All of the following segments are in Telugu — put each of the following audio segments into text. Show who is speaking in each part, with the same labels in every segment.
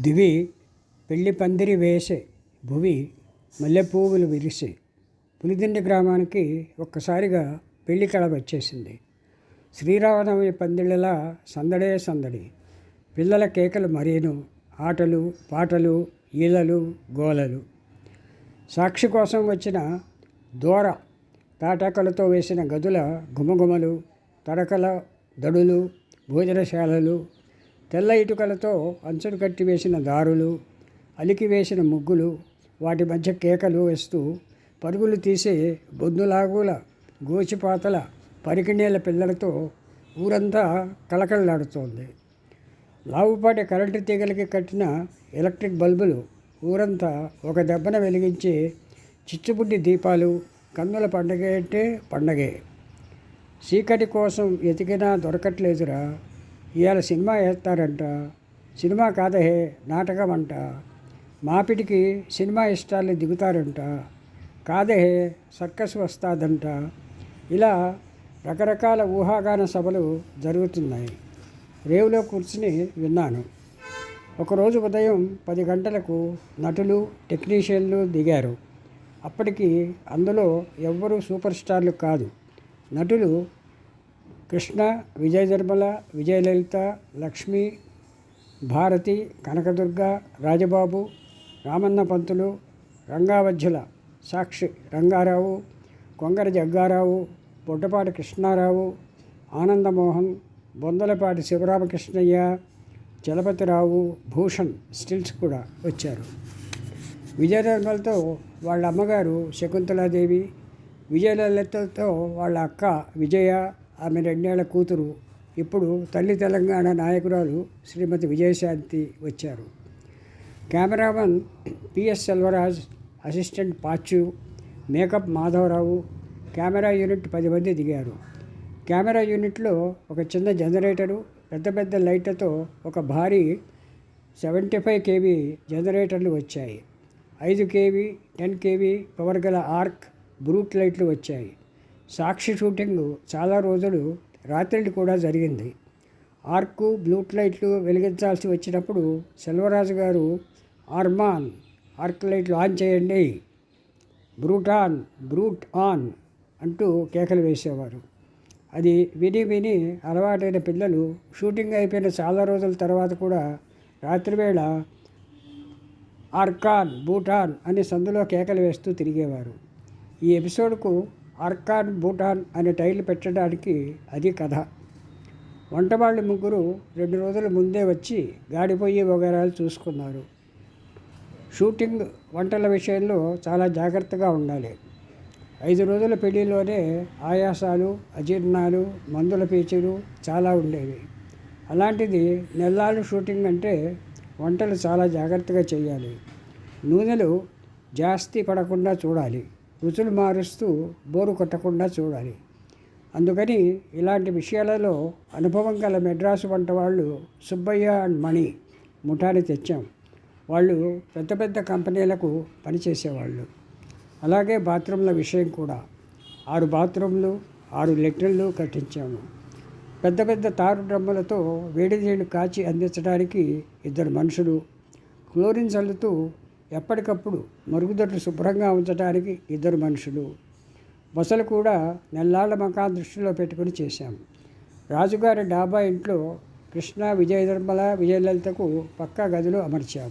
Speaker 1: దివి పెళ్లి పందిరి వేసే భువి మల్లెపూవులు విరిసే పులిదిండి గ్రామానికి ఒక్కసారిగా పెళ్లి కళ వచ్చేసింది. శ్రీరామనవమి పందిళ్ళలా సందడే సందడి, పిల్లల కేకలు మరీను, ఆటలు పాటలు, ఈలలు గోలలు. సాక్షి కోసం వచ్చిన దూర తాటాకలతో వేసిన గదుల గుమగుమలు, తడకల దడులు, భోజనశాలలు, తెల్ల ఇటుకలతో అంచులు కట్టి వేసిన దారులు, అలికి వేసిన ముగ్గులు, వాటి మధ్య కేకలు వేస్తూ పరుగులు తీసే బొద్దులాగుల గోచిపాతల పరికిణీల పిల్లలతో ఊరంతా కలకలలాడుతోంది. లావుపాటి కరెంటు తీగలకి కట్టిన ఎలక్ట్రిక్ బల్బులు ఊరంతా ఒక దెబ్బన వెలిగించే చిచ్చుబుడ్డి దీపాలు. కన్నుల పండగ అంటే పండగే. చీకటి కోసం ఎతికినా దొరకట్లేదురా. ఇవాళ సినిమా వేస్తారంట. సినిమా కాదహే, నాటకం అంట. మాపిటికి సినిమా ఇష్టాలు దిగుతారంట. కాదహే, సర్కస్ వస్తాదంట. ఇలా రకరకాల ఊహాగాన సభలు జరుగుతున్నాయి. రేవులో కూర్చుని విన్నాను. ఒకరోజు ఉదయం 10 గంటలకు నటులు, టెక్నీషియన్లు దిగారు. అప్పటికి అందులో ఎవ్వరూ సూపర్ స్టార్లు కాదు. నటులు కృష్ణ, విజయ నిర్మల, విజయలలిత, లక్ష్మి, భారతి, కనకదుర్గ, రాజబాబు, రామన్న పంతులు, రంగావధ్యుల సాక్షి రంగారావు, కొంగర జగ్గారావు, బొడ్డపాటి కృష్ణారావు, ఆనందమోహన్, బొందలపాటి శివరామకృష్ణయ్య, చలపతిరావు, భూషణ్ స్టిల్స్ కూడా వచ్చారు. విజయ నిర్మలతో వాళ్ళ అమ్మగారు శకుంతలాదేవి, విజయలలితతో వాళ్ళ అక్క విజయ, ఆమె 2 ఏళ్ల కూతురు, ఇప్పుడు తల్లి తెలంగాణ నాయకురాలు శ్రీమతి విజయశాంతి వచ్చారు. Cameraman PS Selvaraj, assistant Pachu, makeup Madhavarao, camera unit 10 మంది దిగారు. కెమెరా యూనిట్లో ఒక చిన్న జనరేటరు, పెద్ద పెద్ద లైట్లతో ఒక భారీ 75 kV జనరేటర్లు వచ్చాయి. 5 kV, 10 kV పవర్ గల ఆర్క్, బ్రూట్ లైట్లు వచ్చాయి. సాక్షి షూటింగ్ చాలా రోజులు రాత్రిళ్ళు కూడా జరిగింది. ఆర్కు, బ్లూట్ లైట్లు వెలిగించాల్సి వచ్చినప్పుడు సెల్వరాజు గారు ఆర్మాన్, ఆర్క్ లైట్లు ఆన్ చేయండి, బ్రూట్ ఆన్ అంటూ కేకలు వేసేవారు. అది విని విని అలవాటైన పిల్లలు షూటింగ్ అయిపోయిన చాలా రోజుల తర్వాత కూడా రాత్రివేళ ఆర్కాన్, బూటాన్ అని సందులో కేకలు వేస్తూ తిరిగేవారు. ఈ ఎపిసోడ్కు ఆర్కాన్, బూటాన్ అనే టైటిల్ పెట్టడానికి అది కథ. వంటవాళ్ళు ముగ్గురు 2 రోజుల ముందే వచ్చి గాడిపోయి వగైరాలు చూసుకున్నారు. షూటింగ్, వంటల విషయంలో చాలా జాగ్రత్తగా ఉండాలి. 5 రోజుల పెళ్లిలోనే ఆయాసాలు, అజీర్ణాలు, మందుల పీచులు చాలా ఉండేవి. అలాంటిది నెల్లాళ్ళు షూటింగ్ అంటే వంటలు చాలా జాగ్రత్తగా చేయాలి. నూనెలు జాస్తి పడకుండా చూడాలి. రుచులు మారుస్తూ బోరు కొట్టకుండా చూడాలి. అందుకని ఇలాంటి విషయాలలో అనుభవం గల మెడ్రాసు వంట వాళ్ళు సుబ్బయ్య అండ్ మణి ముఠాని తెచ్చాం. వాళ్ళు పెద్ద పెద్ద కంపెనీలకు పనిచేసేవాళ్ళు. అలాగే బాత్రూంల విషయం కూడా 6 బాత్రూంలు, 6 లెట్రిన్లు కట్టించాము. పెద్ద పెద్ద తారు డ్రమ్ములతో వేడి నీళ్లు కాచి అందించడానికి 2 మనుషులు, క్లోరిన్ చల్లుతూ ఎప్పటికప్పుడు మరుగుదొడ్లు శుభ్రంగా ఉంచడానికి 2 మనుషులు. బసలు కూడా నెల్లాళ్ల మకాం దృష్టిలో పెట్టుకుని చేశాం. రాజుగారి డాబా ఇంట్లో కృష్ణ, విజయ నిర్మల, విజయలలితకు పక్కా గదులు అమర్చాం.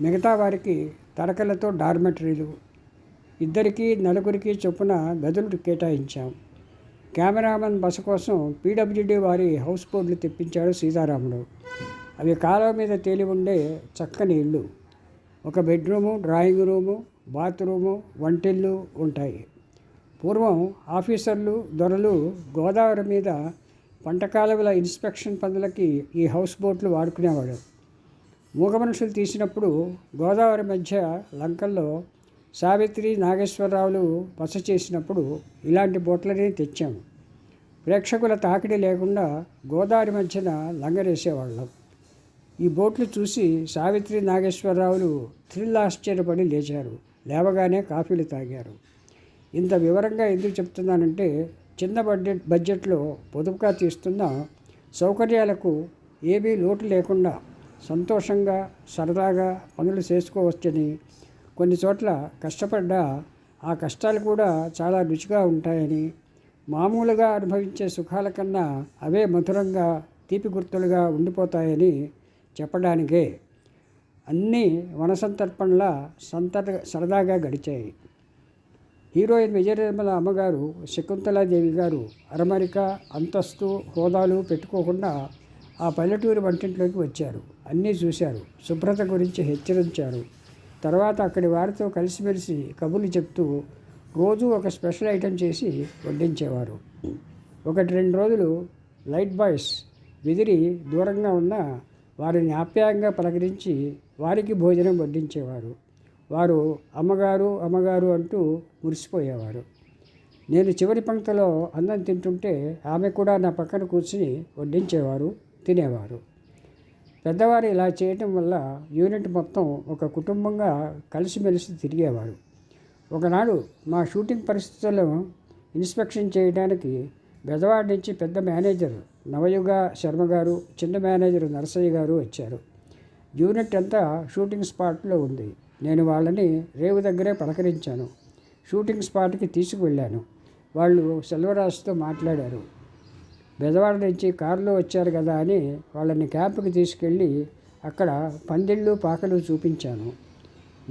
Speaker 1: మిగతా వారికి తడకలతో డార్మెటరీలు, 2కి 4కి చొప్పున గదులు కేటాయించాం. కెమెరామన్ బస కోసం పీడబ్ల్యూడీ వారి హౌస్ బోర్డులు తెప్పించాడు సీతారాముడు. అవి కాలువ మీద తేలి ఉండే చక్కని ఇళ్ళు. ఒక బెడ్రూము, డ్రాయింగ్ రూము, బాత్రూము, వంటిల్లు ఉంటాయి. పూర్వం ఆఫీసర్లు, దొరలు గోదావరి మీద పంటకాలువల ఇన్స్పెక్షన్ పనులకి ఈ హౌస్ బోట్లు వాడుకునేవాడు. మూగ మనుషులు తీసినప్పుడు గోదావరి మధ్య లంకల్లో సావిత్రి, నాగేశ్వరరావులు బస చేసినప్పుడు ఇలాంటి బోట్లని తెచ్చాము. ప్రేక్షకుల తాకిడి లేకుండా గోదావరి మధ్యన లంగరేసేవాళ్ళం. ఈ బోట్లు చూసి సావిత్రి, నాగేశ్వరరావులు థ్రిల్ ఆశ్చర్యపడి లేచారు. లేవగానే కాఫీలు తాగారు. ఇంత వివరంగా ఎందుకు చెప్తున్నానంటే చిన్న బడ్జెట్లో పొదుపుగా తీస్తున్న సౌకర్యాలకు ఏమీ లోటు లేకుండా సంతోషంగా సరదాగా పనులు చేసుకోవచ్చని, కొన్ని చోట్ల కష్టపడ్డా ఆ కష్టాలు కూడా చాలా రుచిగా ఉంటాయని, మామూలుగా అనుభవించే సుఖాల కన్నా అవే మధురంగా తీపి గుర్తులుగా ఉండిపోతాయని చెప్పడానికే అన్నీ వనసంతర్పణలా సరదాగా గడిచాయి. హీరోయిన్ విజయనిర్మల అమ్మగారు శకుంతలాదేవి గారు అరమరిక, అంతస్తు, హోదాలు పెట్టుకోకుండా ఆ పల్లెటూరి వంటింట్లోకి వచ్చారు. అన్నీ చూశారు. శుభ్రత గురించి హెచ్చరించారు. తర్వాత అక్కడి వారితో కలిసిమెలిసి కబుర్లు చెప్తూ రోజు ఒక స్పెషల్ ఐటెం చేసి వడ్డించేవారు. 1-2 రోజులు లైట్ బాయ్స్ విదిరి దూరంగా ఉన్న వారిని ఆప్యాయంగా పలకరించి వారికి భోజనం వడ్డించేవారు. వారు అమ్మగారు అమ్మగారు అంటూ మురిసిపోయేవారు. నేను చివరి పంక్తిలో అన్నం తింటుంటే ఆమె కూడా నా పక్కన కూర్చుని వడ్డించేవారు, తినేవారు. పెద్దవారు ఇలా చేయటం వల్ల యూనిట్ మొత్తం ఒక కుటుంబంగా కలిసిమెలిసి తిరిగేవారు. ఒకనాడు మా షూటింగ్ పరిస్థితులను ఇన్స్పెక్షన్ చేయడానికి బెజవాడ నుంచి పెద్ద మేనేజర్ నవయుగ శర్మ గారు, చిన్న మేనేజర్ నరసయ్య గారు వచ్చారు. యూనిట్ అంతా షూటింగ్ స్పాట్లో ఉంది. నేను వాళ్ళని రేవు దగ్గరే పలకరించాను. షూటింగ్ స్పాట్కి తీసుకువెళ్ళాను. వాళ్ళు సెల్వరాజుతో మాట్లాడారు. బెజవాడ నుంచి కారులో వచ్చారు కదా అని వాళ్ళని క్యాంపుకి తీసుకెళ్ళి అక్కడ పందిళ్ళు పాకలు చూపించాను.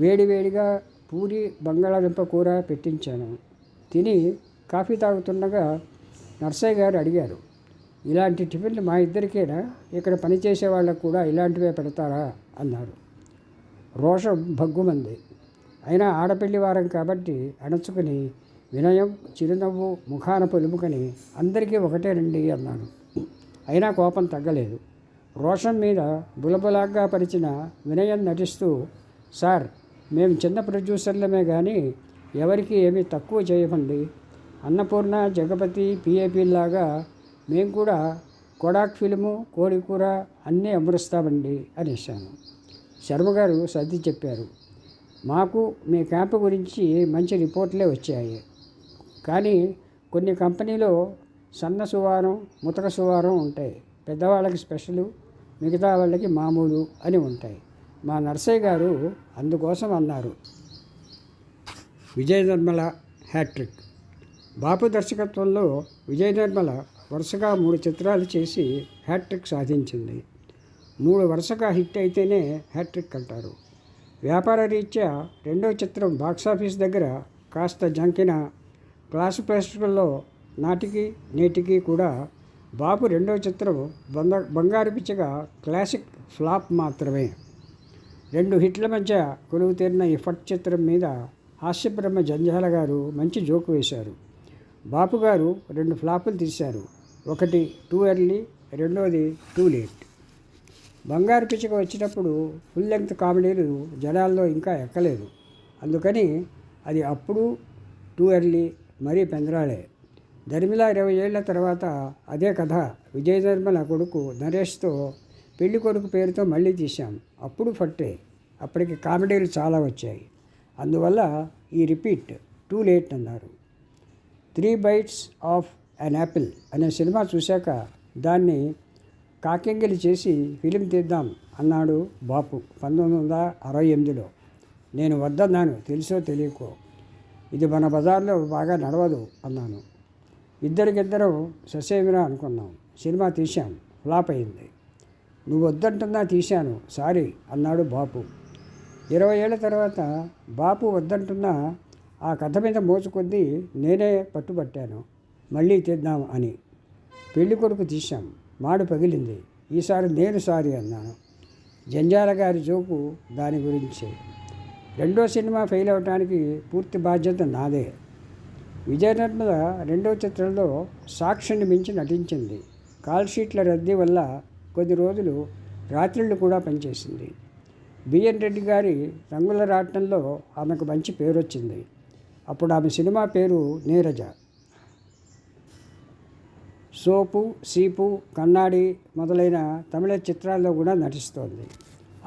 Speaker 1: వేడివేడిగా పూరి బంగాళాదుంప కూర పెట్టించాను. తిని కాఫీ తాగుతుండగా నర్సయ్య గారు అడిగారు, ఇలాంటి టిఫిన్లు మా ఇద్దరికేనా, ఇక్కడ పనిచేసే వాళ్ళకు కూడా ఇలాంటివే పెడతారా అన్నారు. రోషం భగ్గుమంది. అయినా ఆడపిల్లి వారం కాబట్టి అణచుకుని వినయం, చిరునవ్వు ముఖాన పొలుముకొని అందరికీ ఒకటేనండి అన్నాను. అయినా కోపం తగ్గలేదు. రోషన్ మీద బులబులాగ్గా పరిచిన వినయం నటిస్తూ, సార్, మేము చిన్న ప్రొడ్యూసర్లమే కానీ ఎవరికి ఏమీ తక్కువ చేయమండి. అన్నపూర్ణ, జగపతి, పిఏపీలాగా మేము కూడా కొడాక్ ఫిల్ము, కోడికూర అన్నీ అమరుస్తామండి అనేసాను. శర్మగారు సర్ది చెప్పారు, మాకు మీ క్యాంపు గురించి మంచి రిపోర్ట్లే వచ్చాయి. కానీ కొన్ని కంపెనీలో సన్న సువారం, ముతక సువారం ఉంటాయి. పెద్దవాళ్ళకి స్పెషలు, మిగతా వాళ్ళకి మామూలు అని ఉంటాయి. మా నర్సయ్య గారు అందుకోసం అన్నారు. విజయ నిర్మల హ్యాట్రిక్. బాపు దర్శకత్వంలో విజయ నిర్మల వరుసగా 3 చిత్రాలు చేసి హ్యాట్రిక్ సాధించింది. 3 వరుసగా హిట్ అయితేనే హ్యాట్రిక్ అంటారు. వ్యాపార రీత్యా రెండో చిత్రం బాక్సాఫీస్ దగ్గర కాస్త జంకిన క్లాసు ప్రేక్షకుల్లో నాటికి నేటికి కూడా బాపు రెండో చిత్రం బంగారు పిచ్చగా క్లాసిక్ ఫ్లాప్ మాత్రమే. 2 హిట్ల మధ్య కొలువు తీరిన ఈ ఫట్ చిత్రం మీద హాస్యబ్రహ్మ జంజాల గారు మంచి జోకు వేశారు. బాపు గారు 2 ఫ్లాపులు తీశారు. ఒకటి టూ ఎర్లీ, రెండోది టూ లేట్. బంగారు పిచ్చక వచ్చినప్పుడు ఫుల్ లెంగ్త్ కామెడీలు జనాల్లో ఇంకా ఎక్కలేదు. అందుకని అది అప్పుడు టూ ఎర్లీ, మరీ పెందరాళే. ధర్మిలా 20 ఏళ్ల తర్వాత అదే కథ విజయ నిర్మల కొడుకు నరేష్తో పెళ్లి కొడుకు పేరుతో మళ్ళీ తీశాం. అప్పుడు ఫట్టే. అప్పటికి కామెడీలు చాలా వచ్చాయి. అందువల్ల ఈ రిపీట్ టూ లేట్ అన్నారు. 3 bites ఆఫ్ అన్ యాపిల్ అనే సినిమా చూశాక దాన్ని కాకింగిలి చేసి ఫిలిం తీద్దాం అన్నాడు బాపు 1968లో. నేను వద్దన్నాను, తెలుసో తెలియకో. ఇది మన బజార్లో బాగా నడవదు అన్నాను. ఇద్దరికిద్దరం ససేమిరా అనుకున్నాం. సినిమా తీశాం, ఫ్లాప్ అయింది. నువ్వు వద్దంటున్నా తీశాను, సారీ అన్నాడు బాపు. 20 ఏళ్ల తర్వాత బాపు వద్దంటున్నా ఆ కథ మీద మోసుకొద్దీ నేనే పట్టుబట్టాను, మళ్ళీ తీద్దాం అని. పెళ్లి కొడుకు తీశాం, మాడు పగిలింది. ఈసారి నేను సారీ అన్నాను. జంజాల గారి జోకు దాని గురించే. రెండో సినిమా ఫెయిల్ అవటానికి పూర్తి బాధ్యత నాదే. విజయ నిర్మల రెండో చిత్రంలో సాక్షిని మించి నటించింది. కాల్ షీట్ల రద్దీ వల్ల కొద్ది రోజులు రాత్రిళ్ళు కూడా పనిచేసింది. బిఎన్ రెడ్డి గారి రంగుల రాట్నంలో ఆమెకు మంచి పేరు వచ్చింది. అప్పుడు ఆమె సినిమా పేరు నీరజ. సోపు, సీపు, కన్నాడి మొదలైన తమిళ చిత్రాల్లో కూడా నటిస్తోంది.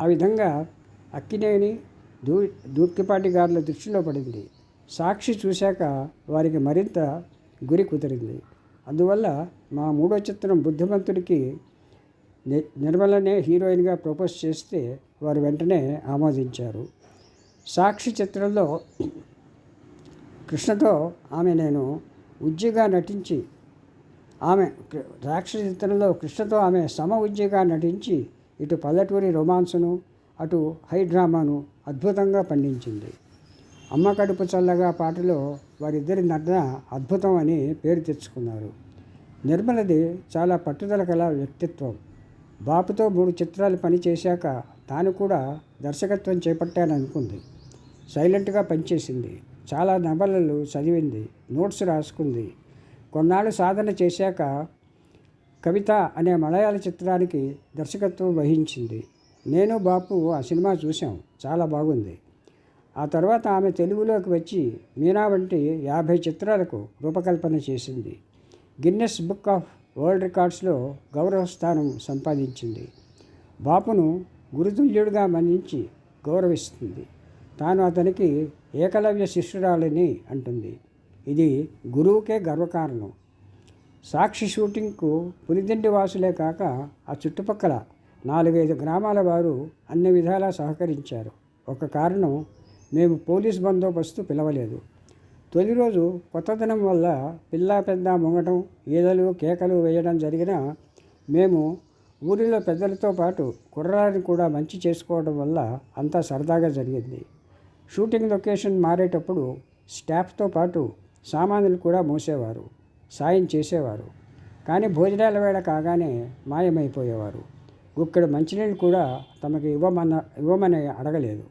Speaker 1: ఆ విధంగా అక్కినేని, దూర్కిపాటి గారుల దృష్టిలో పడింది. సాక్షి చూశాక వారికి మరింత గురి కుదిరింది. అందువల్ల మా మూడో చిత్రం బుద్ధిమంతుడికి నిర్మలనే హీరోయిన్గా ప్రపోజ్ చేస్తే వారు వెంటనే ఆమోదించారు. సాక్షి చిత్రంలో కృష్ణతో నేను ఉజ్జిగా నటించి సాక్షి చిత్రంలో కృష్ణతో ఆమె సమ ఉజ్జిగా నటించి ఇటు పల్లెటూరి రొమాన్సును అటు హై డ్రామాను అద్భుతంగా పండించింది. అమ్మ కడుపు చల్లగా పాటలో వారిద్దరి నటన అద్భుతం అని పేరు తెచ్చుకున్నారు. నిర్మలది చాలా పట్టుదల కల వ్యక్తిత్వం. బాపుతో 3 చిత్రాలు పనిచేశాక తాను కూడా దర్శకత్వం చేపట్టాననుకుంది. సైలెంట్గా పనిచేసింది. చాలా నవలలు చదివింది, నోట్స్ రాసుకుంది. కొన్నాళ్ళు సాధన చేశాక కవిత అనే మలయాళ చిత్రానికి దర్శకత్వం వహించింది. నేను బాపు ఆ సినిమా చూసాం, చాలా బాగుంది. ఆ తర్వాత ఆమె తెలుగులోకి వచ్చి మీనా వంటి 50 చిత్రాలకు రూపకల్పన చేసింది. గిన్నెస్ బుక్ ఆఫ్ వరల్డ్ రికార్డ్స్లో గౌరవ స్థానం సంపాదించింది. బాపును గురుతుల్యుడిగా మన్నించి గౌరవిస్తుంది. తాను అతనికి ఏకలవ్య శిష్యురాలని అంటుంది. ఇది గురువుకే గర్వకారణం. సాక్షి షూటింగ్కు పులిదిండి వాసులే కాక ఆ చుట్టుపక్కల 4-5 గ్రామాల వారు అన్ని విధాలా సహకరించారు. ఒక కారణం, మేము పోలీస్ బందోబస్తు పిలవలేదు. తొలి రోజు కొత్తదనం వల్ల పిల్లా పెద్ద ముంగటం, ఈదలు కేకలు వేయడం జరిగినా మేము ఊరిలో పెద్దలతో పాటు కుర్రాడిని కూడా మంచి చేసుకోవడం వల్ల అంతా సరదాగా జరిగింది. షూటింగ్ లొకేషన్ మారేటప్పుడు స్టాఫ్తో పాటు సామాన్యులు కూడా మోసేవారు, సాయం చేసేవారు. కానీ భోజనాల వేళ కాగానే మాయమైపోయేవారు. గుక్కడి మంచినీళ్ళు కూడా తమకి ఇవ్వమని అడగలేదు.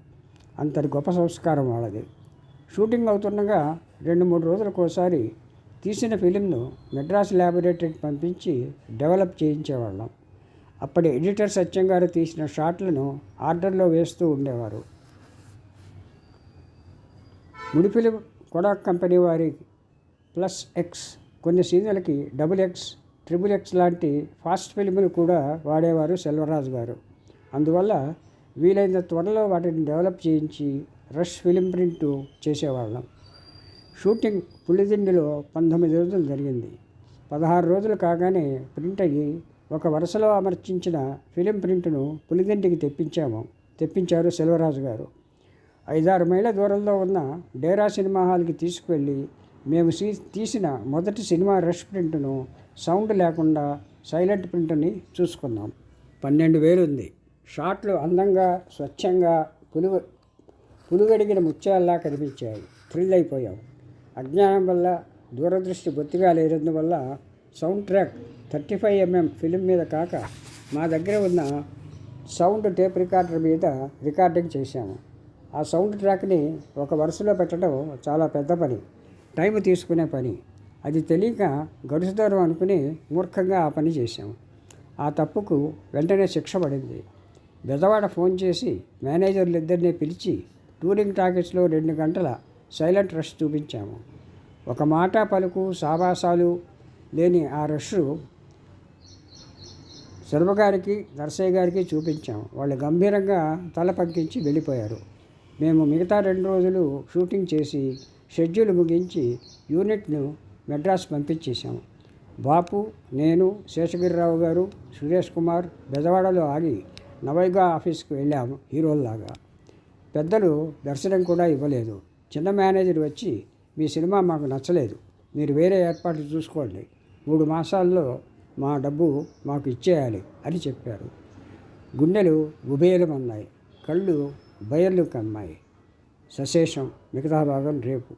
Speaker 1: అంతటి గొప్ప సంస్కారం వాళ్ళది. షూటింగ్ అవుతుండగా 2-3 రోజులకోసారి తీసిన ఫిలింను మెడ్రాస్ ల్యాబొరేటరీకి పంపించి డెవలప్ చేయించేవాళ్ళం. అప్పటి ఎడిటర్ సత్యం గారు తీసిన షాట్లను ఆర్డర్లో వేస్తూ ఉండేవారు. ముడి ఫిలిం కొడాక్ కంపెనీ వారి +X, కొన్ని సీన్లకి XX, XXX లాంటి ఫాస్ట్ ఫిలింలు కూడా వాడేవారు సెల్వరాజు గారు. అందువల్ల వీలైన త్వరలో వాటిని డెవలప్ చేయించి రష్ ఫిలిం ప్రింట్ చేసేవాళ్ళం. షూటింగ్ పులిదిండిలో 19 రోజులు జరిగింది. 16 రోజులు కాగానే ప్రింట్ అయ్యి ఒక వరుసలో అమర్చించిన ఫిలిం ప్రింట్ను పులిదిండికి తెప్పించారు సెల్వరాజు గారు. 5-6 మైళ్ళ దూరంలో ఉన్న డేరా సినిమా హాల్కి తీసుకువెళ్ళి మేము తీసిన మొదటి సినిమా రష్ ప్రింట్ను సౌండ్ లేకుండా సైలెంట్ ప్రింట్ని చూసుకున్నాం. 12,000 ఉంది. షాట్లు అందంగా, స్వచ్ఛంగా, పులుగడిగిన ముత్యాల్లా కనిపించాయి. థ్రిల్ అయిపోయాం. అజ్ఞానం వల్ల, దూరదృష్టి బొత్తిగా లేనందువల్ల సౌండ్ ట్రాక్ 35mm ఫిలిం మీద కాక మా దగ్గర ఉన్న సౌండ్ టేప్ రికార్డర్ మీద రికార్డింగ్ చేశాము. ఆ సౌండ్ ట్రాక్ని ఒక వరుసలో పెట్టడం చాలా పెద్ద పని, టైం తీసుకునే పని. అది తెలియక గడుసుదారు అనుకుని మూర్ఖంగా ఆ పని చేశాము. ఆ తప్పుకు వెంటనే శిక్ష పడింది. బెదవాడ ఫోన్ చేసి మేనేజర్లు ఇద్దరిని పిలిచి టూరింగ్ టాకీస్లో 2 గంటల సైలెంట్ రష్ చూపించాము. ఒక మాట పలుకు సావాసాలు లేని ఆ రష్ శర్మగారికి, నరసయ్య గారికి చూపించాము. వాళ్ళు గంభీరంగా తల పంకించి వెళ్ళిపోయారు. మేము మిగతా 2 రోజులు షూటింగ్ చేసి షెడ్యూల్ ముగించి యూనిట్ను మెడ్రాస్ పంపించేశాము. బాపు, నేను, శేషగిరిరావు గారు, సురేష్ కుమార్ బెజవాడలో ఆగి నవైగా ఆఫీస్కి వెళ్ళాము హీరోల్లాగా. పెద్దలు దర్శనం కూడా ఇవ్వలేదు. చిన్న మేనేజర్ వచ్చి, మీ సినిమా మాకు నచ్చలేదు, మీరు వేరే ఏర్పాట్లు చూసుకోండి, 3 మాసాల్లో మా డబ్బు మాకు ఇచ్చేయాలి అని చెప్పారు. గుండెలు గుబేలమన్నాయి, కళ్ళు బయర్లు కమ్మాయి. సశేషం. మిగతా భాగం రేపు.